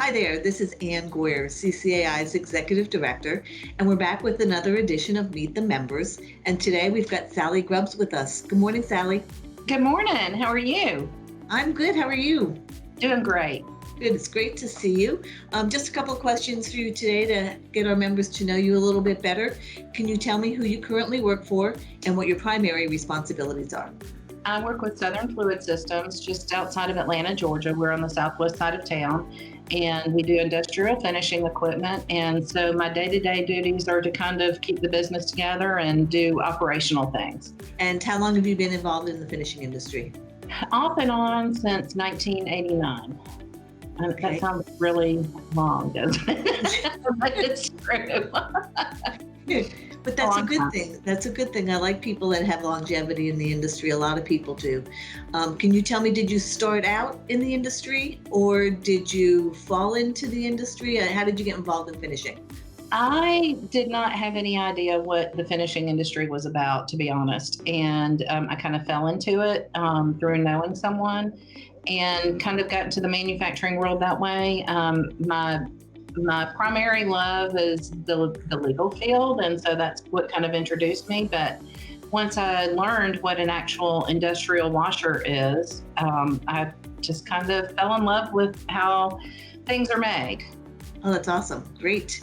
Hi there, this is Ann Guer, CCAI's Executive Director, and we're back with another edition of Meet the Members. And today we've got Salleigh Grubbs with us. Good morning, Salleigh. Good morning. How are you? I'm good. How are you? Doing great. Good. It's great to see you. Just a couple of questions for you today to get our members to know you a little bit better. Can you tell me who you currently work for and what your primary responsibilities are? I work with Southern Fluid Systems just outside of Atlanta, Georgia. We're on the southwest side of town, and we do industrial finishing equipment. And so my day-to-day duties are to kind of keep the business together and do operational things. And how long have you been involved in the finishing industry? Off and on since 1989. Okay. That sounds really long, doesn't it? But it's true. But that's a good thing. That's a good thing. I like people that have longevity in the industry. A lot of people do. Can you tell me, did you start out in the industry or did you fall into the industry? How did you get involved in finishing? I did not have any idea what the finishing industry was about, to be honest. And I kind of fell into it through knowing someone and kind of got into the manufacturing world that way. My primary love is the legal field, and so that's what kind of introduced me. But once I learned what an actual industrial washer is, I just kind of fell in love with how things are made. Oh, that's awesome. Great.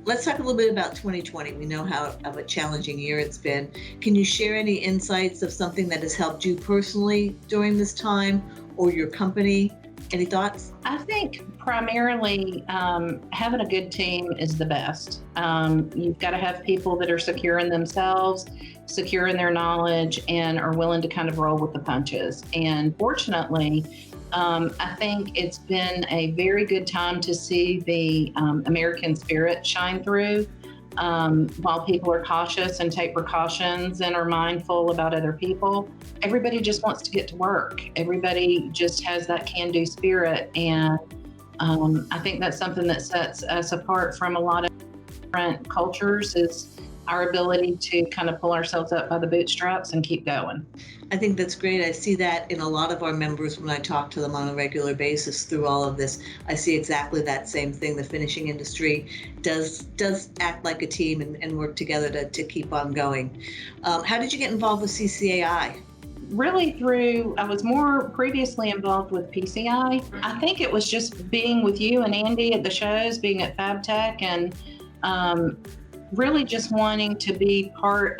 Let's talk a little bit about 2020. We know how of a challenging year it's been. Can you share any insights of something that has helped you personally during this time or your company? Any thoughts? I think primarily having a good team is the best. You've got to have people that are secure in themselves, secure in their knowledge, and are willing to kind of roll with the punches. And fortunately, I think it's been a very good time to see the American spirit shine through. While people are cautious and take precautions and are mindful about other people, everybody just wants to get to work. Everybody just has that can-do spirit. And I think that's something that sets us apart from a lot of different cultures is our ability to kind of pull ourselves up by the bootstraps and keep going. I think that's great. I see that in a lot of our members when I talk to them on a regular basis through all of this. I see exactly that same thing. The finishing industry does act like a team and work together to keep on going. How did you get involved with CCAI? Really I was more previously involved with PCI. I think it was just being with you and Andy at the shows, being at FabTech, and really just wanting to be part.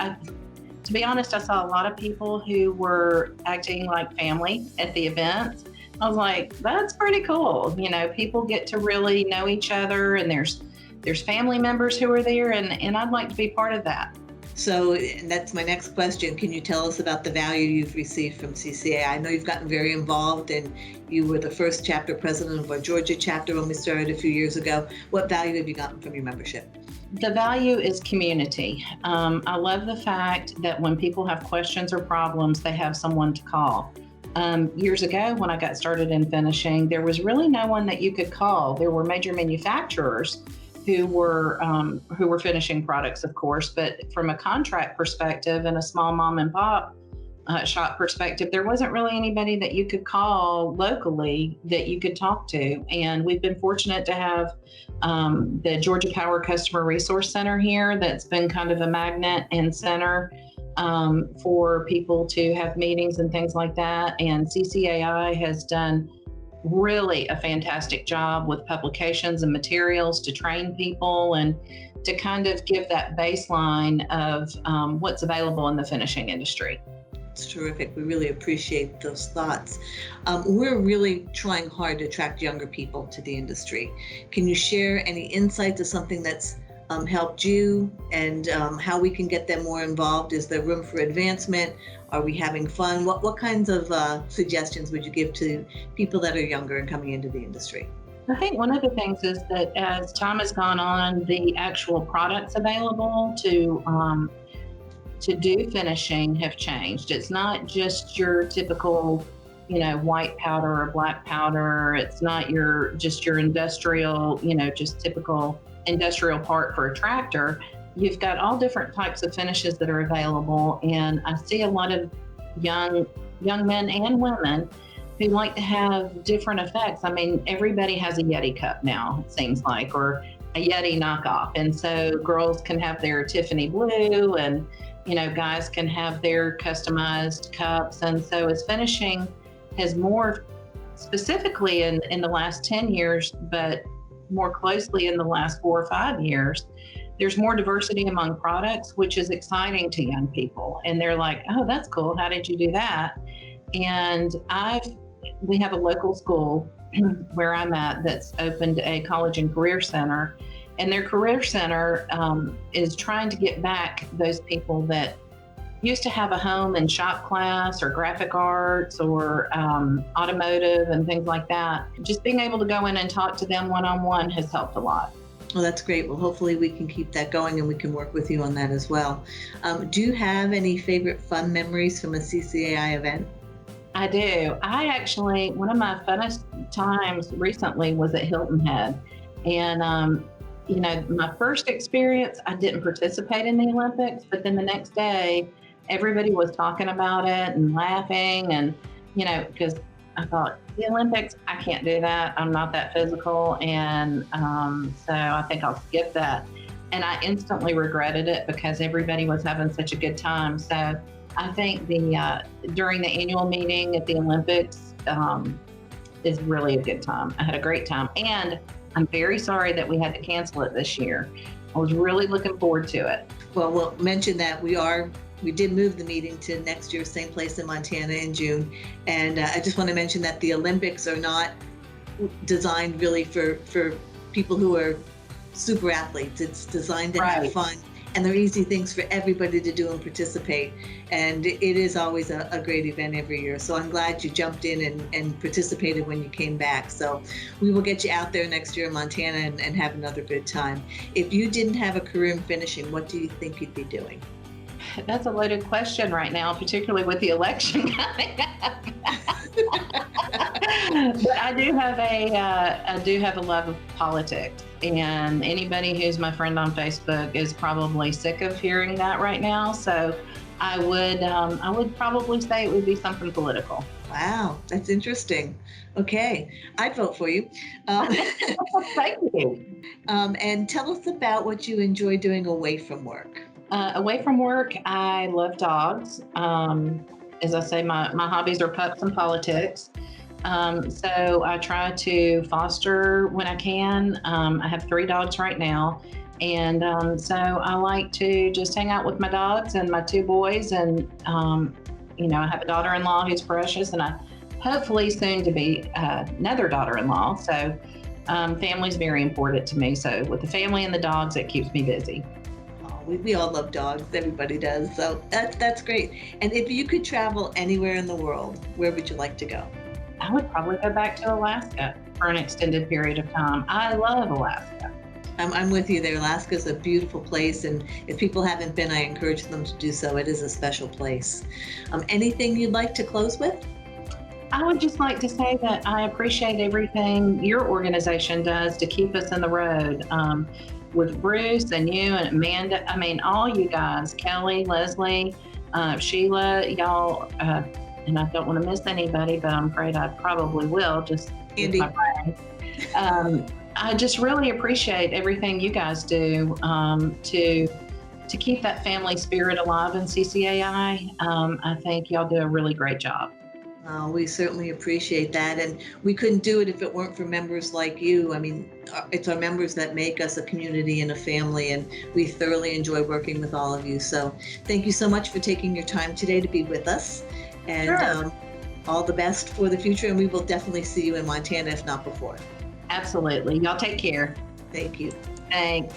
To be honest, I saw a lot of people who were acting like family at the events. I was like, that's pretty cool. You know, people get to really know each other, and there's family members who are there, and I'd like to be part of that. So that's my next question. Can you tell us about the value you've received from CCAI? I know you've gotten very involved, and you were the first chapter president of our Georgia chapter when we started a few years ago. What value have you gotten from your membership? The value is community. I love the fact that when people have questions or problems, they have someone to call. Years ago, when I got started in finishing, there was really no one that you could call. There were major manufacturers who were finishing products, of course, but from a contract perspective and a small mom and pop shop perspective, there wasn't really anybody that you could call locally that you could talk to. And we've been fortunate to have the Georgia Power Customer Resource Center here that's been kind of a magnet and center for people to have meetings and things like that. And CCAI has done really a fantastic job with publications and materials to train people and to kind of give that baseline of what's available in the finishing industry. It's terrific. We really appreciate those thoughts. We're really trying hard to attract younger people to the industry. Can you share any insights of something that's helped you and how we can get them more involved? Is there room for advancement? Are we having fun? What kinds of suggestions would you give to people that are younger and coming into the industry? I think one of the things is that as time has gone on, the actual products available to do finishing have changed. It's not just your typical, white powder or black powder. It's not your industrial, just typical industrial part for a tractor. You've got all different types of finishes that are available, and I see a lot of young men and women who like to have different effects. I mean, everybody has a Yeti cup now, it seems like, or a Yeti knockoff. And so girls can have their Tiffany blue, and, you know, guys can have their customized cups. And so as finishing has morphed specifically in the last 10 years, but more closely in the last 4 or 5 years, there's more diversity among products, which is exciting to young people. And they're like, oh, that's cool. How did you do that? And we have a local school where I'm at that's opened a college and career center. And their career center is trying to get back those people that used to have a home and shop class or graphic arts or automotive and things like that. Just being able to go in and talk to them one-on-one has helped a lot. Well, that's great. Well, hopefully we can keep that going and we can work with you on that as well. Do you have any favorite fun memories from a CCAI event? I do. One of my funnest times recently was at Hilton Head. And, you know, my first experience, I didn't participate in the Olympics, but then the next day, everybody was talking about it and laughing. And, you know, because I thought, the Olympics, I can't do that. I'm not that physical. And so I think I'll skip that. And I instantly regretted it because everybody was having such a good time. So I think during the annual meeting at the Olympics is really a good time. I had a great time. And I'm very sorry that we had to cancel it this year. I was really looking forward to it. Well, we'll mention that we did move the meeting to next year, same place in Montana in June. And I just want to mention that the Olympics are not designed really for people who are super athletes. It's designed to have fun, and they're easy things for everybody to do and participate. And it is always a great event every year. So I'm glad you jumped in and participated when you came back. So we will get you out there next year in Montana and have another good time. If you didn't have a career in finishing, what do you think you'd be doing? That's a loaded question right now, particularly with the election coming up. But I do have a love of politics, and anybody who's my friend on Facebook is probably sick of hearing that right now. So I would probably say it would be something political. Wow, that's interesting. Okay, I'd vote for you. Thank you. And tell us about what you enjoy doing away from work. Away from work, I love dogs. As I say, my hobbies are pups and politics. So I try to foster when I can. I have 3 dogs right now. And so I like to just hang out with my dogs and my 2 boys. And, you know, I have a daughter-in-law who's precious, and I hopefully soon to be another daughter-in-law. So family's very important to me. So with the family and the dogs, it keeps me busy. We all love dogs. Everybody does. So that's great. And if you could travel anywhere in the world, where would you like to go? I would probably go back to Alaska for an extended period of time. I love Alaska. I'm with you there. Alaska's a beautiful place, and if people haven't been, I encourage them to do so. It is a special place. Anything you'd like to close with? I would just like to say that I appreciate everything your organization does to keep us in the road. With Bruce and you and Amanda, I mean, all you guys, Kelly, Leslie, Sheila, y'all, and I don't want to miss anybody, but I'm afraid I probably will, just Andy. With my brain. I just really appreciate everything you guys do to keep that family spirit alive in CCAI. I think y'all do a really great job. We certainly appreciate that, and we couldn't do it if it weren't for members like you. I mean, it's our members that make us a community and a family, and we thoroughly enjoy working with all of you. So thank you so much for taking your time today to be with us, and Sure. All the best for the future, and we will definitely see you in Montana, if not before. Absolutely. Y'all take care. Thank you. Thanks.